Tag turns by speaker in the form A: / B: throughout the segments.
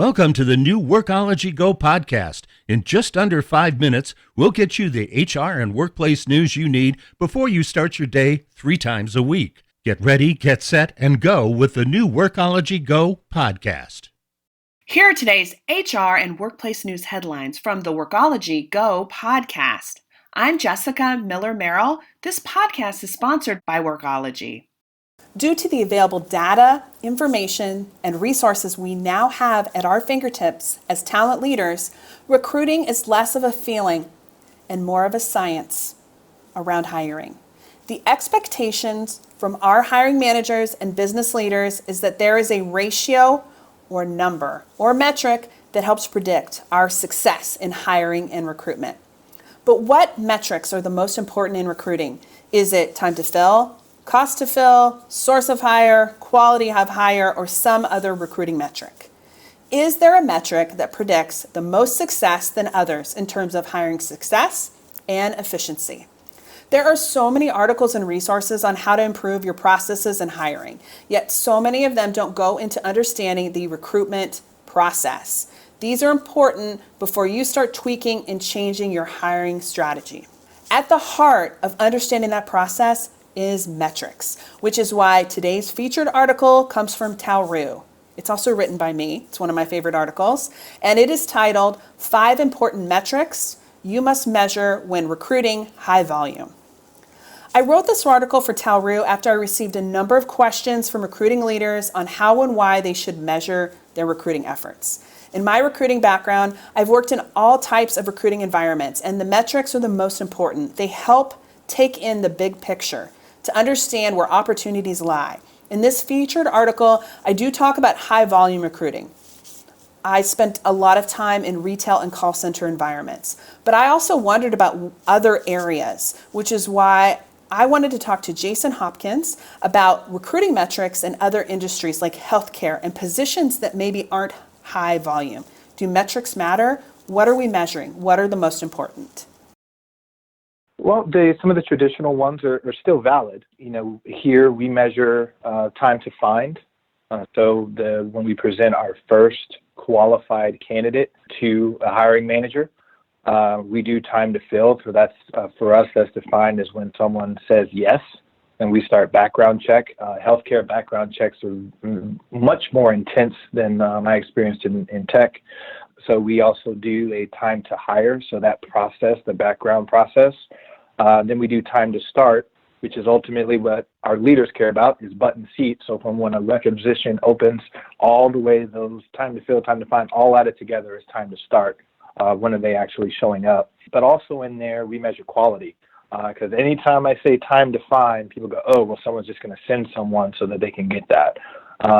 A: Welcome to the new Workology Go Podcast. In just under 5 minutes, we'll get you the HR and workplace news you need before you start your day 3 times a week. Get ready, get set, and go with the new Workology Go Podcast.
B: Here are today's HR and workplace news headlines from the Workology Go Podcast. I'm Jessica Miller-Merrill. This podcast is sponsored by Workology. Due to the available data, information, and resources we now have at our fingertips as talent leaders, recruiting is less of a feeling and more of a science around hiring. The expectations from our hiring managers and business leaders is that there is a ratio or number or metric that helps predict our success in hiring and recruitment. But what metrics are the most important in recruiting? Is it time to fill, cost to fill, source of hire, quality of hire, or some other recruiting metric? Is there a metric that predicts the most success than others in terms of hiring success and efficiency? There are so many articles and resources on how to improve your processes in hiring, yet so many of them don't go into understanding the recruitment process. These are important before you start tweaking and changing your hiring strategy. At the heart of understanding that process is metrics, which is why today's featured article comes from Talru. It's also written by me. It's one of my favorite articles, and it is titled 5 Important Metrics You Must Measure When Recruiting High Volume. I wrote this article for Talru after I received a number of questions from recruiting leaders on how and why they should measure their recruiting efforts. In my recruiting background, I've worked in all types of recruiting environments, and the metrics are the most important. They help take in the big picture to understand where opportunities lie. In this featured article, I do talk about high volume recruiting. I spent a lot of time in retail and call center environments, but I also wondered about other areas, which is why I wanted to talk to Jason Hopkins about recruiting metrics in other industries like healthcare and positions that maybe aren't high volume. Do metrics matter? What are we measuring? What are the most important?
C: Well, some of the traditional ones are still valid. Here we measure time to find. When we present our first qualified candidate to a hiring manager, we do time to fill. So that's for us, that's defined as when someone says yes, and we start background check. Healthcare background checks are much more intense than I experienced in tech. So we also do a time to hire. So that process, the background process. Then we do time to start, which is ultimately what our leaders care about, is button seat. So from when a requisition opens all the way, those time to fill, time to find, all added together is time to start. When are they actually showing up? But also in there, we measure quality. Because anytime I say time to find, people go, oh, well, someone's just going to send someone so that they can get that.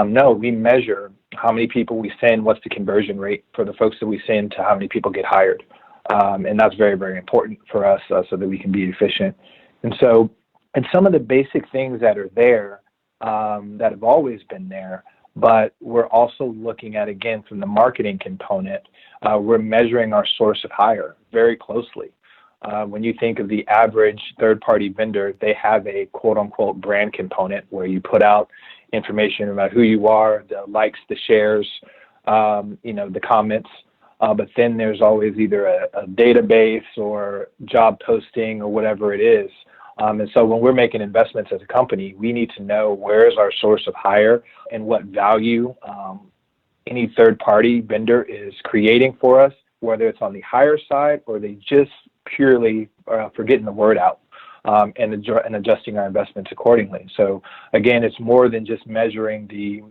C: No, we measure how many people we send, what's the conversion rate for the folks that we send to how many people get hired. And that's very, very important for us so that we can be efficient. And some of the basic things that are there that have always been there, but we're also looking at, again, from the marketing component, we're measuring our source of hire very closely. When you think of the average third-party vendor, they have a quote-unquote brand component where you put out information about who you are, the likes, the shares, the comments. But then there's always either a database or job posting or whatever it is. And so when we're making investments as a company, we need to know where is our source of hire and what value any third-party vendor is creating for us, whether it's on the hire side or they just purely for getting the word out and adjusting our investments accordingly. So again, it's more than just measuring the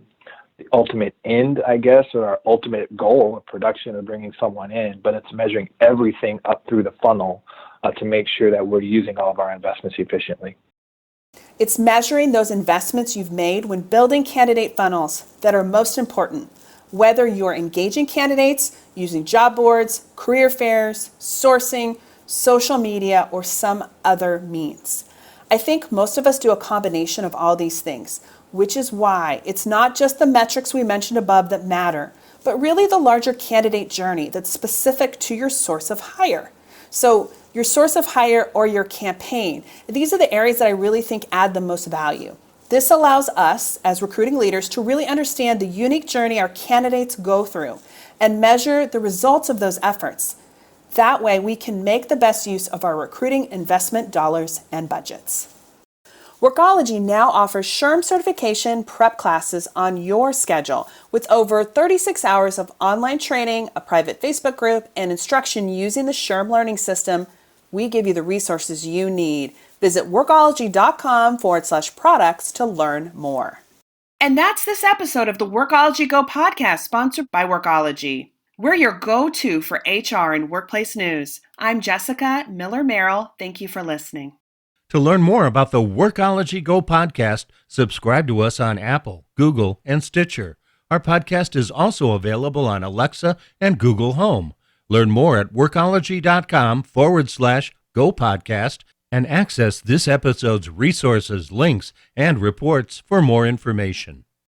C: ultimate end, I guess, or our ultimate goal of production of bringing someone in, but it's measuring everything up through the funnel to make sure that we're using all of our investments efficiently.
B: It's measuring those investments you've made when building candidate funnels that are most important, whether you're engaging candidates using job boards, career fairs, sourcing, social media, or some other means. I think most of us do a combination of all these things, which is why it's not just the metrics we mentioned above that matter, but really the larger candidate journey that's specific to your source of hire. So your source of hire or your campaign, these are the areas that I really think add the most value. This allows us, as recruiting leaders, to really understand the unique journey our candidates go through and measure the results of those efforts. That way, we can make the best use of our recruiting investment dollars and budgets. Workology now offers SHRM certification prep classes on your schedule with over 36 hours of online training, a private Facebook group, and instruction using the SHRM learning system. We give you the resources you need. Visit workology.com/products to learn more. And that's this episode of the Workology Go Podcast, sponsored by Workology. We're your go-to for HR and workplace news. I'm Jessica Miller-Merrill. Thank you for listening.
A: To learn more about the Workology Go podcast, subscribe to us on Apple, Google, and Stitcher. Our podcast is also available on Alexa and Google Home. Learn more at workology.com/Go podcast and access this episode's resources, links, and reports for more information.